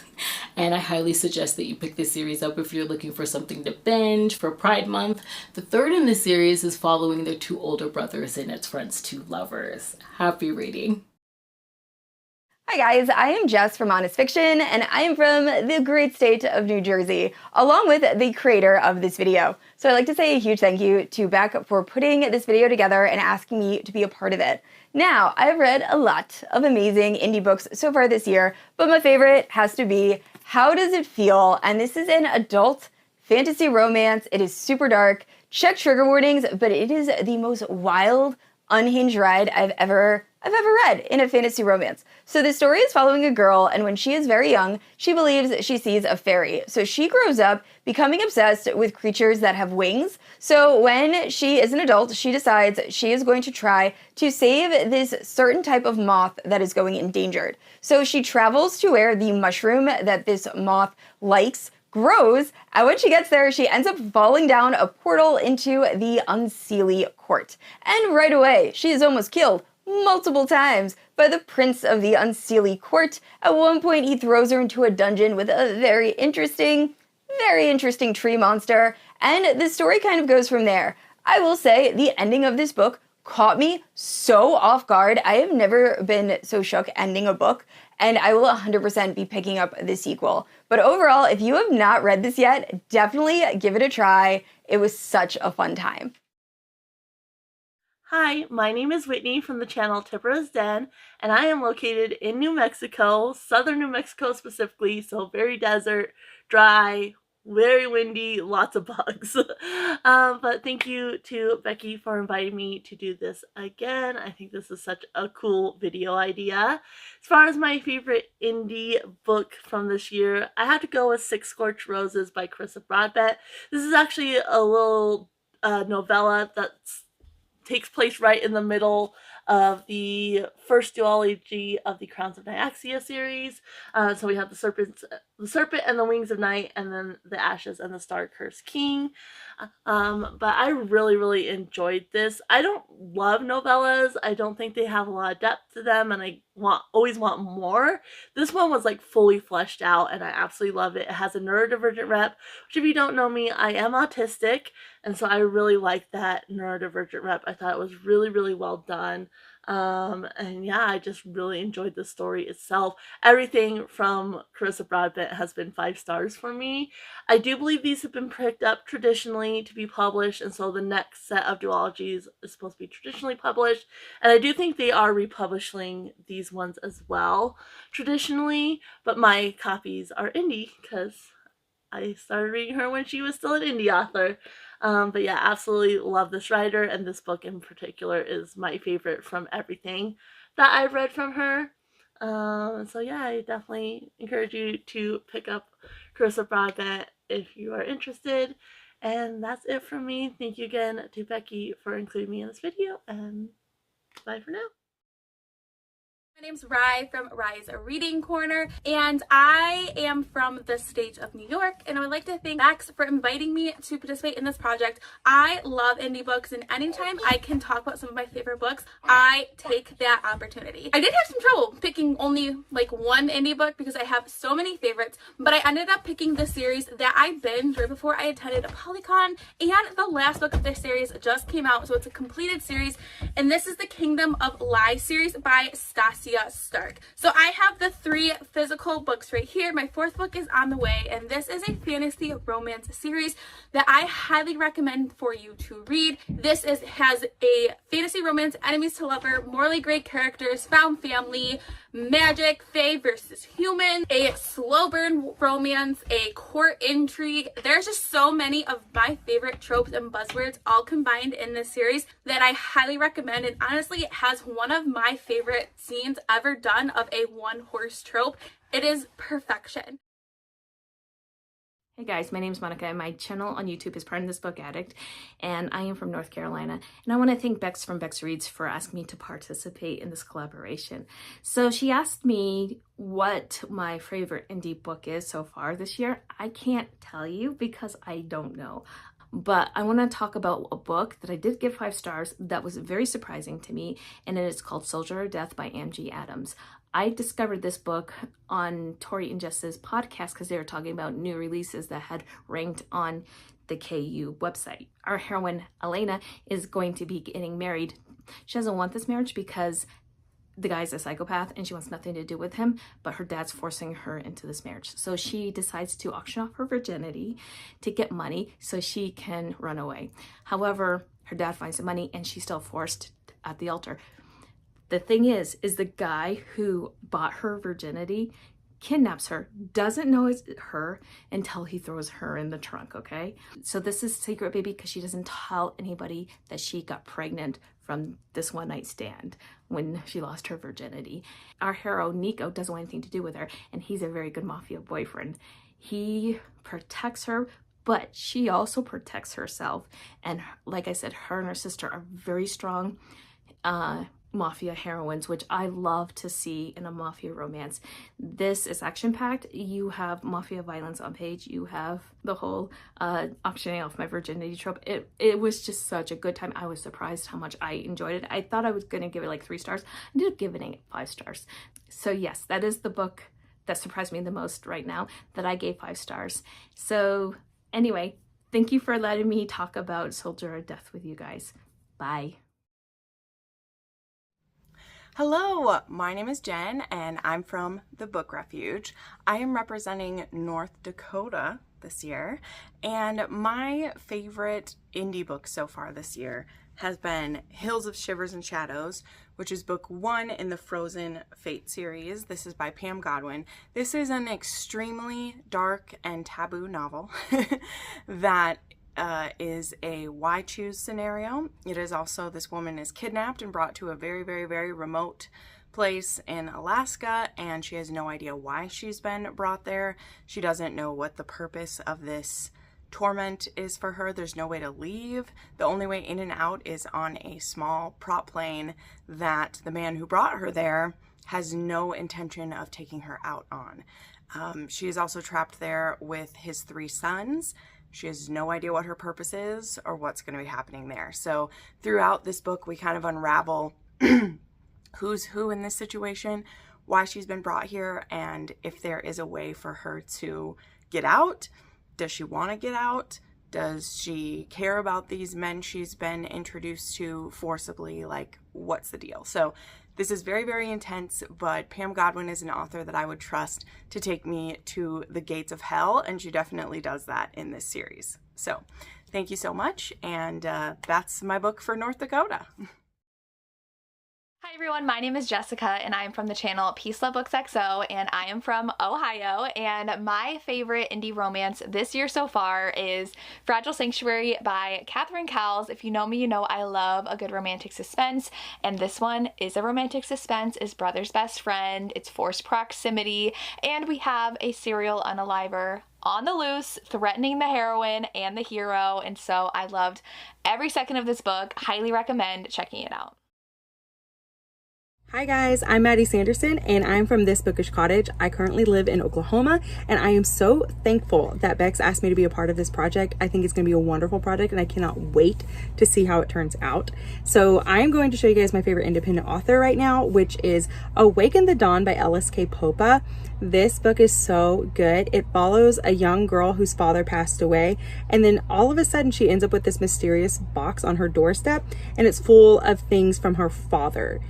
And I highly suggest that you pick this series up if you're looking for something to binge for Pride Month. The third in the series is following their two older brothers and its friends' two lovers. Happy reading. Hi guys, I am Jess from Honest Fiction, and I am from the great state of New Jersey, along with the creator of this video. So I'd like to say a huge thank you to Beck for putting this video together and asking me to be a part of it. Now, I've read a lot of amazing indie books so far this year, but my favorite has to be How Does It Feel? And this is an adult fantasy romance. It is super dark. Check trigger warnings, but it is the most wild, unhinged ride I've ever read in a fantasy romance. So the story is following a girl, and when she is very young, she believes she sees a fairy. So she grows up becoming obsessed with creatures that have wings. So when she is an adult, she decides she is going to try to save this certain type of moth that is going endangered. So she travels to where the mushroom that this moth likes grows, and when she gets there, she ends up falling down a portal into the Unseelie Court. And right away, she is almost killed multiple times by the Prince of the Unseelie Court. At one point, he throws her into a dungeon with a very interesting tree monster, and the story kind of goes from there. I will say, the ending of this book caught me so off guard. I have never been so shook ending a book, and I will 100% be picking up the sequel. But overall, if you have not read this yet, definitely give it a try. It was such a fun time. Hi, my name is Whitney from the channel Tippera's Den, and I am located in New Mexico, southern New Mexico specifically, so very desert, dry, very windy, lots of bugs. But thank you to Becky for inviting me to do this again. I think this is such a cool video idea. As far as my favorite indie book from this year, I had to go with Six Scorched Roses by Carissa Broadbent. This is actually a little novella that's takes place right in the middle of the first duology of the Crowns of Nyaxia series. So we have the Serpent and the Wings of Night, and then the Ashes and the Star-Cursed King. But I really enjoyed this. I don't love novellas. I don't think they have a lot of depth to them, and I always want more. This one was like fully fleshed out, and I absolutely love it. It has a neurodivergent rep, which if you don't know me, I am autistic, and so I really like that neurodivergent rep. I thought it was really well done. And yeah, I just really enjoyed the story itself. Everything from Carissa Broadbent has been 5 stars for me. I do believe these have been picked up traditionally to be published, and so the next set of duologies is supposed to be traditionally published, and I do think they are republishing these ones as well traditionally, but my copies are indie because I started reading her when she was still an indie author. But yeah, absolutely love this writer, and this book in particular is my favorite from everything that I've read from her. So yeah, I definitely encourage you to pick up Carissa Broadbent if you are interested. And that's it from me. Thank you again to Becky for including me in this video, and bye for now. My name's Rye from Rye's Reading Corner, and I am from the state of New York, and I would like to thank Max for inviting me to participate in this project. I love indie books, and anytime I can talk about some of my favorite books, I take that opportunity. I did have some trouble picking only like one indie book because I have so many favorites, but I ended up picking the series that I binged right before I attended a Polycon, and the last book of this series just came out, so it's a completed series, and this is the Kingdom of Lies series by Stasia Stark. So I have the 3 physical books right here. My 4th book is on the way, and this is a fantasy romance series that I highly recommend for you to read. This has a fantasy romance, enemies to lover, morally great characters, found family, magic, fae versus human, a slow burn romance, a court intrigue. There's just so many of my favorite tropes and buzzwords all combined in this series that I highly recommend, and honestly it has one of my favorite scenes ever done of a one-horse trope. It is perfection. Hey guys, my name is Monica, and my channel on YouTube is Pardon This Book Addict, and I am from North Carolina. And I want to thank Bex from Bex Reads for asking me to participate in this collaboration. So she asked me what my favorite indie book is so far this year. I can't tell you because I don't know. But I want to talk about a book that I did give 5 stars that was very surprising to me, and it is called Soldier of Death by Angie Adams. I discovered this book on Tori and Jess's podcast because they were talking about new releases that had ranked on the KU website. Our heroine, Elena, is going to be getting married. She doesn't want this marriage because the guy's a psychopath and she wants nothing to do with him, but her dad's forcing her into this marriage. So she decides to auction off her virginity to get money so she can run away. However, her dad finds the money and she's still forced at the altar. The thing is the guy who bought her virginity kidnaps her, doesn't know it's her until he throws her in the trunk, okay? So this is secret baby because she doesn't tell anybody that she got pregnant from this one night stand when she lost her virginity. Our hero, Nico, doesn't want anything to do with her, and he's a very good mafia boyfriend. He protects her, but she also protects herself. And like I said, her and her sister are very strong mafia heroines, which I love to see in a mafia romance. This is action-packed. You have mafia violence on page. You have the whole auctioning off my virginity trope. It was just such a good time. I was surprised how much I enjoyed it. I thought I was going to give it like 3 stars. I ended up giving it 5 stars. So yes, that is the book that surprised me the most right now, that I gave 5 stars. So anyway, thank you for letting me talk about Soldier of Death with you guys. Bye. Hello, my name is Jen and I'm from the Book Refuge. I am representing North Dakota this year, and my favorite indie book so far this year has been Hills of Shivers and Shadows, which is book 1 in the Frozen Fate series. This is by Pam Godwin. This is an extremely dark and taboo novel that is a why choose scenario. It is also, this woman is kidnapped and brought to a very, very, very remote place in Alaska, and she has no idea why she's been brought there. She doesn't know what the purpose of this torment is for her. There's no way to leave. The only way in and out is on a small prop plane that the man who brought her there has no intention of taking her out on. She is also trapped there with his 3 sons. She has no idea what her purpose is or what's going to be happening there. So throughout this book, we kind of unravel who's who in this situation, why she's been brought here, and if there is a way for her to get out. Does she want to get out? Does she care about these men she's been introduced to forcibly? Like, what's the deal? So this is very, very intense, but Pam Godwin is an author that I would trust to take me to the gates of hell, and she definitely does that in this series. So thank you so much, and that's my book for North Dakota. Hi everyone, my name is Jessica and I am from the channel Peace Love Books XO, and I am from Ohio, and my favorite indie romance this year so far is Fragile Sanctuary by Catherine Cowles. If you know me, you know I love a good romantic suspense, and this one is a romantic suspense. It's brother's best friend, it's forced proximity, and we have a serial unaliver on the loose threatening the heroine and the hero, and so I loved every second of this book. Highly recommend checking it out. Hi guys, I'm Maddie Sanderson and I'm from This Bookish Cottage. I currently live in Oklahoma, and I am so thankful that Bex asked me to be a part of this project. I think it's going to be a wonderful project and I cannot wait to see how it turns out. So I'm going to show you guys my favorite independent author right now, which is Awaken the Dawn by L.S.K. Popa. This book is so good. It follows a young girl whose father passed away, and then all of a sudden she ends up with this mysterious box on her doorstep, and it's full of things from her father.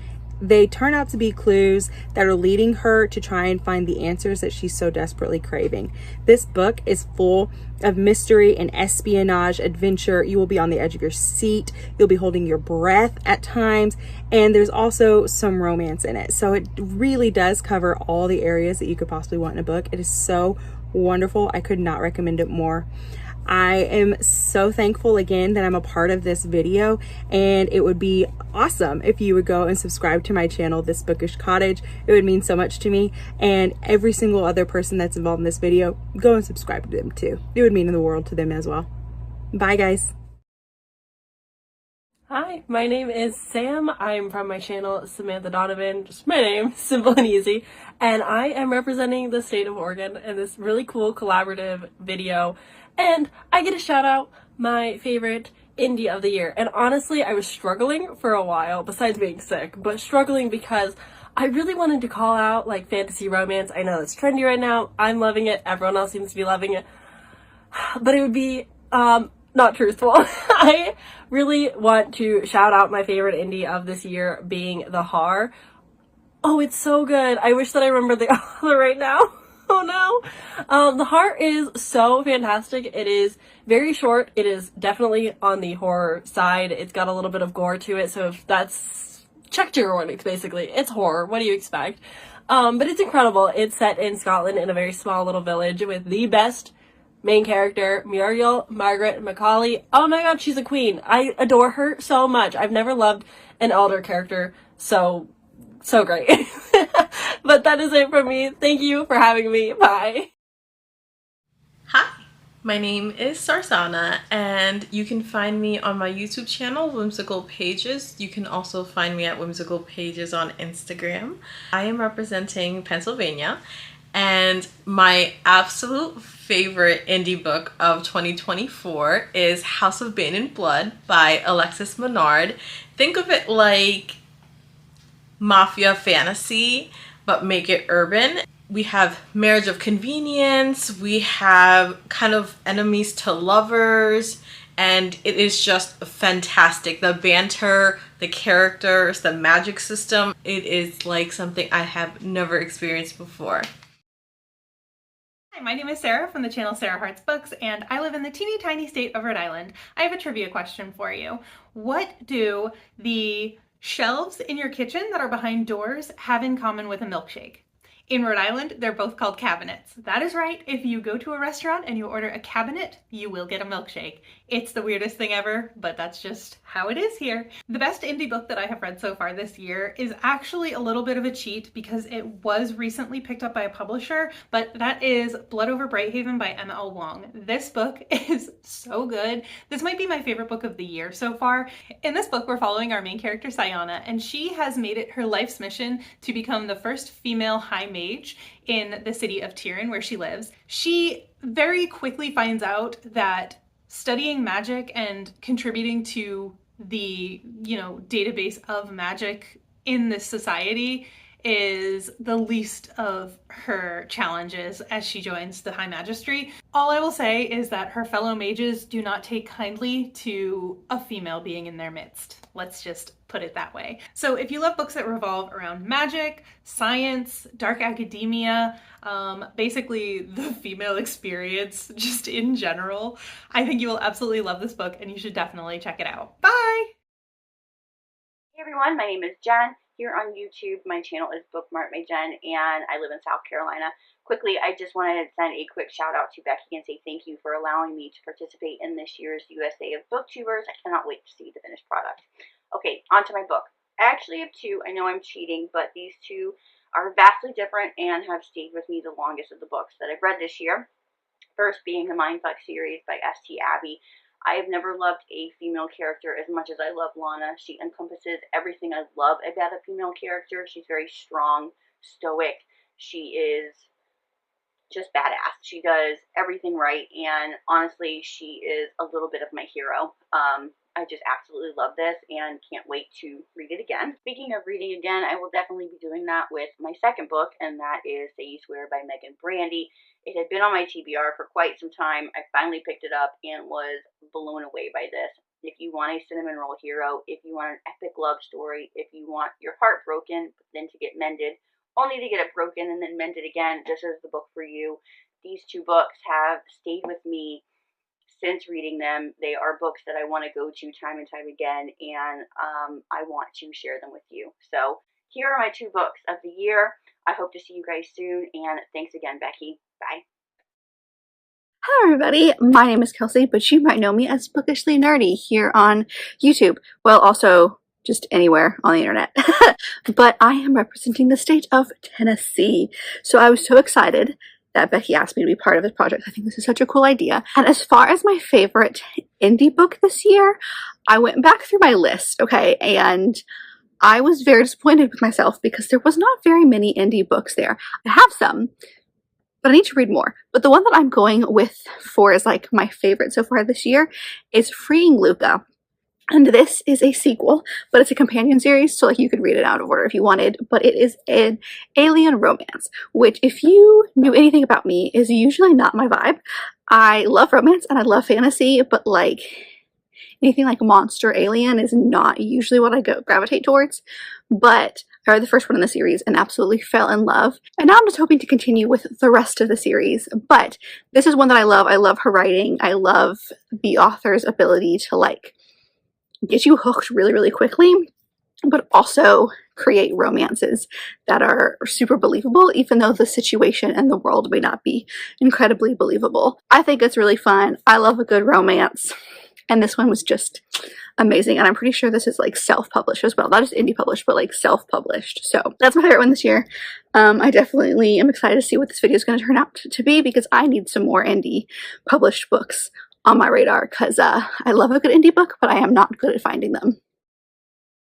They turn out to be clues that are leading her to try and find the answers that she's so desperately craving. This book is full of mystery and espionage, adventure. You will be on the edge of your seat. You'll be holding your breath at times. And there's also some romance in it. So it really does cover all the areas that you could possibly want in a book. It is so wonderful. I could not recommend it more. I am so thankful again that I'm a part of this video, and it would be awesome if you would go and subscribe to my channel, This Bookish Cottage. It would mean so much to me, and every single other person that's involved in this video, go and subscribe to them too. It would mean the world to them as well. Bye guys. Hi, my name is Sam. I'm from my channel, Samantha Donovan, just my name, simple and easy. And I am representing the state of Oregon in this really cool collaborative video. And I get to shout out my favorite indie of the year. And honestly, I was struggling for a while, besides being sick, but struggling because I really wanted to call out like fantasy romance. I know it's trendy right now. I'm loving it. Everyone else seems to be loving it. But it would be, not truthful. I really want to shout out my favorite indie of this year being The Har. Oh, it's so good. I wish that I remembered the author right now. Oh no. The Heart is so fantastic. It is very short. It is definitely on the horror side. It's got a little bit of gore to it, so if that's check your warnings, basically. It's horror. What do you expect? But it's incredible. It's set in Scotland in a very small little village with the best main character, Muriel Margaret Macaulay. Oh my god, she's a queen. I adore her so much. I've never loved an elder character so great. But that is it from me. Thank you for having me. Bye. Hi, my name is Sarsana, and you can find me on my YouTube channel, Whimsical Pages. You can also find me at Whimsical Pages on Instagram. I am representing Pennsylvania, and my absolute favorite indie book of 2024 is House of Bane and Blood by Alexis Menard. Think of it like mafia fantasy, but make it urban. We have marriage of convenience, we have kind of enemies to lovers, and it is just fantastic. The banter, the characters, the magic system, it is like something I have never experienced before. Hi, my name is Sarah from the channel Sarah Hearts Books, and I live in the teeny tiny state of Rhode Island. I have a trivia question for you. What do the shelves in your kitchen that are behind doors have in common with a milkshake? In Rhode Island, they're both called cabinets. That is right. If you go to a restaurant and you order a cabinet, you will get a milkshake. It's the weirdest thing ever, but that's just how it is here. The best indie book that I have read so far this year is actually a little bit of a cheat because it was recently picked up by a publisher, but that is Blood Over Brighthaven by Emma L. Wong. This book is so good. This might be my favorite book of the year so far. In this book, we're following our main character, Sayana, and she has made it her life's mission to become the first female high mage in the city of Tyrion, where she lives. She very quickly finds out that studying magic and contributing to the, database of magic in this society is the least of her challenges as she joins the High Magistry. All I will say is that her fellow mages do not take kindly to a female being in their midst. Let's just put it that way. So if you love books that revolve around magic, science, dark academia, basically the female experience just in general, I think you will absolutely love this book and you should definitely check it out. Bye! Hey everyone, my name is Jen. Here on YouTube, my channel is Bookmark by Jen, and I live in South Carolina. Quickly, I just wanted to send a quick shout out to Becky and say thank you for allowing me to participate in this year's USA of Booktubers. I cannot wait to see the finished product. Okay, on to my book. I actually have two. I know I'm cheating, but these two are vastly different and have stayed with me the longest of the books that I've read this year. First being the Mindfuck series by S.T. Abbey. I have never loved a female character as much as I love Lana. She encompasses everything I love about a female character. She's very strong, stoic. She is just badass. She does everything right, and honestly, she is a little bit of my hero. I just absolutely love this and can't wait to read it again. Speaking of reading again, I will definitely be doing that with my second book, and that is Say You Swear by Megan Brandy. It had been on my TBR for quite some time. I finally picked it up and was blown away by this. If you want a cinnamon roll hero, if you want an epic love story, if you want your heart broken but then to get mended, only to get it broken and then mended again, this is the book for you. These two books have stayed with me since reading them. They are books that I want to go to time and time again, and I want to share them with you. So here are my two books of the year. I hope to see you guys soon, and thanks again, Becky. Bye. Hello everybody, my name is Kelsey, but you might know me as Bookishly Nerdy here on YouTube. Well, also just anywhere on the internet. But I am representing the state of Tennessee. So I was so excited that Becky asked me to be part of this project. I think this is such a cool idea. And as far as my favorite indie book this year, I went back through my list, okay, and I was very disappointed with myself because there was not very many indie books there. I have some, but I need to read more. But the one that I'm going with for is like my favorite so far this year is Freeing Luca. And this is a sequel, but it's a companion series, so like you could read it out of order if you wanted, but it is an alien romance, which if you knew anything about me is usually not my vibe. I love romance and I love fantasy, but like anything like monster alien is not usually what I gravitate towards. But I read the first one in the series and absolutely fell in love. And now I'm just hoping to continue with the rest of the series. But this is one that I love. I love her writing. I love the author's ability to like get you hooked really, really quickly, but also create romances that are super believable, even though the situation and the world may not be incredibly believable. I think it's really fun. I love a good romance. And this one was just amazing. And I'm pretty sure this is like self-published as well. Not just indie published, but like self-published. So that's my favorite one this year. I definitely am excited to see what this video is going to turn out to be, because I need some more indie published books on my radar, because I love a good indie book, but I am not good at finding them.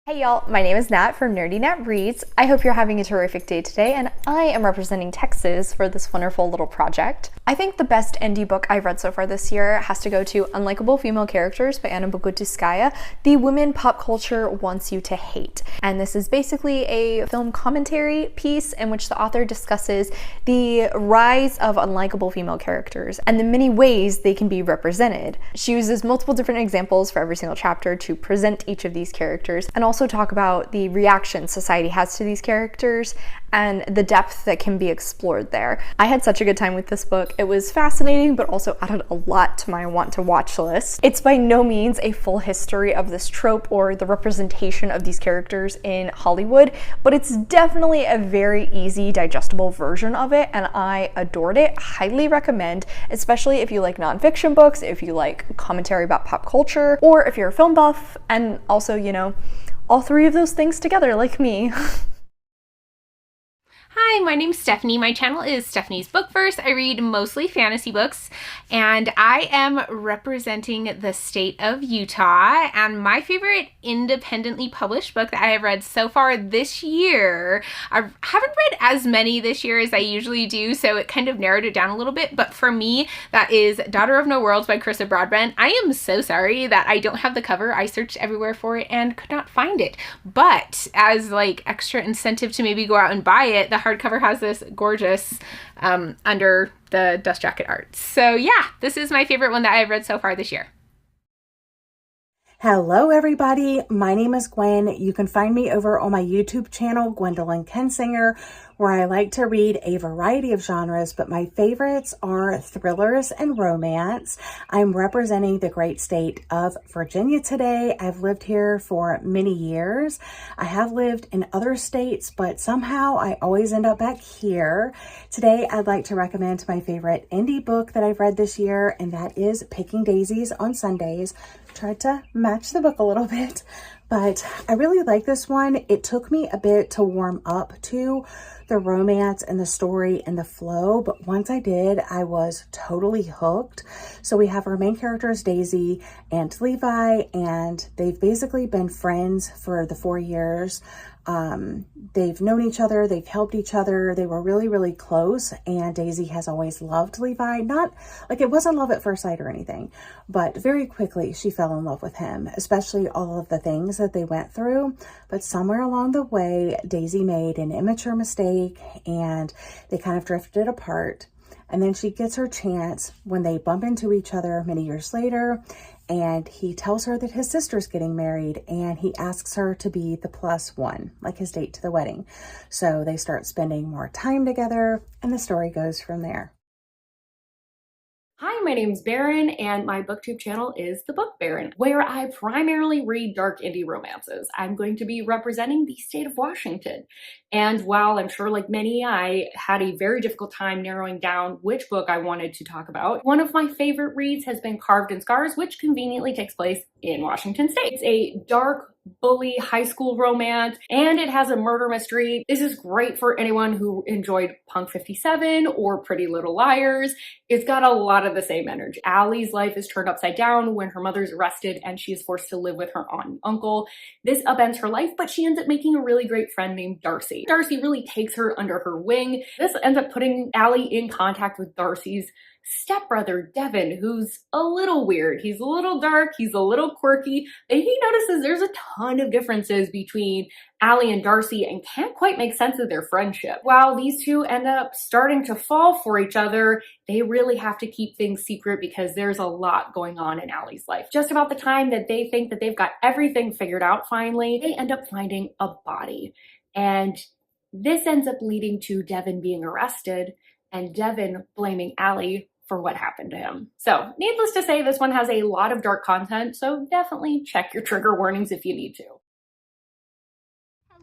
Hey y'all, my name is Nat from Nerdy Nat Reads. I hope you're having a terrific day today, and I am representing Texas for this wonderful little project. I think the best indie book I've read so far this year has to go to Unlikable Female Characters by Anna Bogutskaya, The Women Pop Culture Wants You to Hate. And this is basically a film commentary piece in which the author discusses the rise of unlikable female characters and the many ways they can be represented. She uses multiple different examples for every single chapter to present each of these characters, and also talk about the reaction society has to these characters and the depth that can be explored there. I had such a good time with this book. It was fascinating, but also added a lot to my want to watch list. It's by no means a full history of this trope or the representation of these characters in Hollywood, but it's definitely a very easy, digestible version of it, and I adored it. Highly recommend, especially if you like nonfiction books, if you like commentary about pop culture, or if you're a film buff, and also, you know, all three of those things together like me. Hi, my name's Stephanie. My channel is Stephanie's Book First. I read mostly fantasy books, and I am representing the state of Utah. And my favorite independently published book that I have read so far this year, I haven't read as many this year as I usually do, so it kind of narrowed it down a little bit. But for me, that is Daughter of No Worlds by Carissa Broadbent. I am so sorry that I don't have the cover. I searched everywhere for it and could not find it. But as like extra incentive to maybe go out and buy it, the hardcover has this gorgeous under the dust jacket art. So yeah, this is my favorite one that I've read so far this year. Hello everybody, my name is Gwen. You can find me over on my YouTube channel, Gwendolyn Kensinger, where I like to read a variety of genres, but my favorites are thrillers and romance. I'm representing the great state of Virginia today. I've lived here for many years. I have lived in other states, but somehow I always end up back here. Today, I'd like to recommend my favorite indie book that I've read this year, and that is Picking Daisies on Sundays. Tried to match the book a little bit, but I really like this one. It took me a bit to warm up to the romance and the story and the flow, but once I did, I was totally hooked. So we have our main characters, Daisy and Levi, and they've basically been friends for the 4 years. They've known each other, they've helped each other, they were really, really close, and Daisy has always loved Levi. Not like it wasn't love at first sight or anything, but very quickly she fell in love with him, especially all of the things that they went through. But somewhere along the way, Daisy made an immature mistake and they kind of drifted apart. And then she gets her chance when they bump into each other many years later, and he tells her that his sister's getting married, and he asks her to be the +1, like his date to the wedding. So they start spending more time together, and the story goes from there. Hi, my name's Baron, and my booktube channel is The Book Baron, where I primarily read dark indie romances. I'm going to be representing the state of Washington. And while I'm sure like many, I had a very difficult time narrowing down which book I wanted to talk about, one of my favorite reads has been Carved in Scars, which conveniently takes place in Washington State. It's a dark, bully high school romance, and it has a murder mystery. This is great for anyone who enjoyed Punk 57 or Pretty Little Liars. It's got a lot of the same energy. Allie's life is turned upside down when her mother's arrested and she is forced to live with her aunt and uncle. This upends her life, but she ends up making a really great friend named Darcy. Darcy really takes her under her wing. This ends up putting Allie in contact with Darcy's stepbrother, Devin, who's a little weird. He's a little dark, he's a little quirky, and he notices there's a ton of differences between Allie and Darcy and can't quite make sense of their friendship. While these two end up starting to fall for each other, they really have to keep things secret because there's a lot going on in Allie's life. Just about the time that they think that they've got everything figured out finally, they end up finding a body. And this ends up leading to Devin being arrested and Devin blaming Allie for what happened to him. So needless to say, this one has a lot of dark content, so definitely check your trigger warnings if you need to.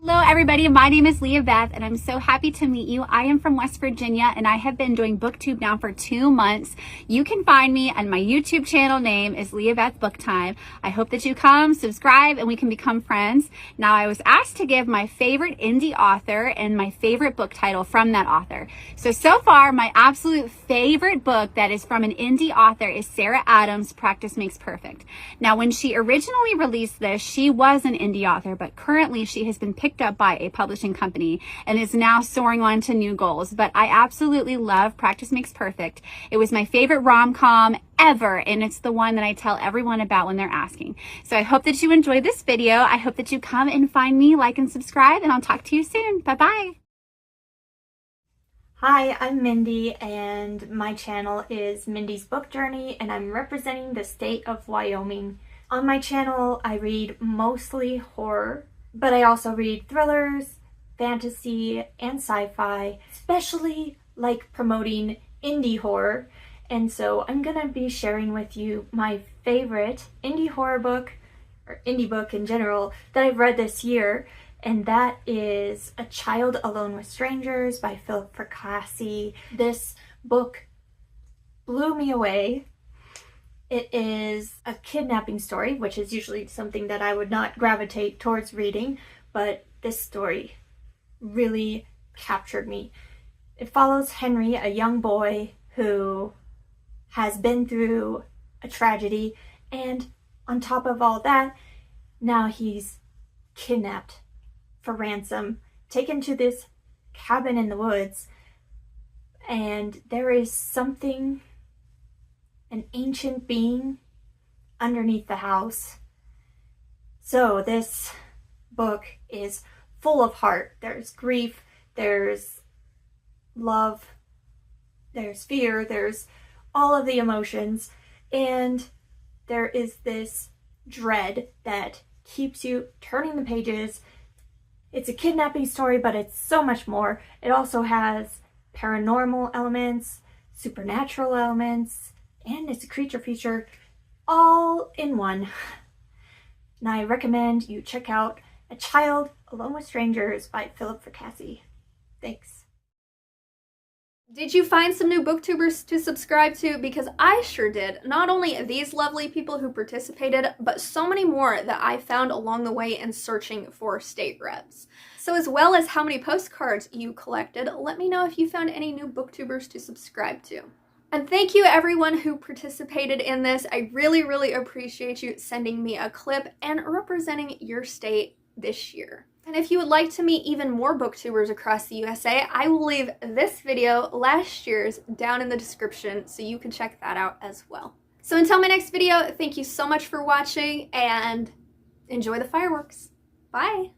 Hello everybody, my name is Leah Beth and I'm so happy to meet you. I am from West Virginia and I have been doing Booktube now for 2 months. You can find me on my YouTube channel name is Leah Beth Book Time. I hope that you come, subscribe, and we can become friends. Now I was asked to give my favorite indie author and my favorite book title from that author. So far my absolute favorite book that is from an indie author is Sarah Adams' Practice Makes Perfect. Now when she originally released this, she was an indie author, but currently she has been picked up by a publishing company and is now soaring on to new goals. But I absolutely love Practice Makes Perfect. It was my favorite rom-com ever, and it's the one that I tell everyone about when they're asking. So I hope that you enjoy this video. I hope that you come and find me, like and subscribe, and I'll talk to you soon. Bye-bye. Hi, I'm Mindy, and my channel is Mindy's Book Journey, and I'm representing the state of Wyoming. On my channel, I read mostly horror, but I also read thrillers, fantasy, and sci-fi, especially like promoting indie horror. And so I'm gonna be sharing with you my favorite indie horror book, or indie book in general, that I've read this year, and that is A Child Alone with Strangers by Philip Fracassi. This book blew me away. It is a kidnapping story, which is usually something that I would not gravitate towards reading, but this story really captured me. It follows Henry, a young boy who has been through a tragedy, and on top of all that, now he's kidnapped for ransom, taken to this cabin in the woods, and there is something, an ancient being underneath the house. So this book is full of heart. There's grief, there's love, there's fear, there's all of the emotions, and there is this dread that keeps you turning the pages. It's a kidnapping story, but it's so much more. It also has paranormal elements, supernatural elements, and it's a creature feature all in one. And I recommend you check out A Child Alone with Strangers by Philip Fracassi. Thanks. Did you find some new booktubers to subscribe to? Because I sure did. Not only these lovely people who participated, but so many more that I found along the way in searching for state reps. So as well as how many postcards you collected, let me know if you found any new booktubers to subscribe to. And thank you everyone who participated in this. I really appreciate you sending me a clip and representing your state this year. And if you would like to meet even more booktubers across the USA, I will leave this video, last year's, down in the description so you can check that out as well. So until my next video, thank you so much for watching and enjoy the fireworks. Bye!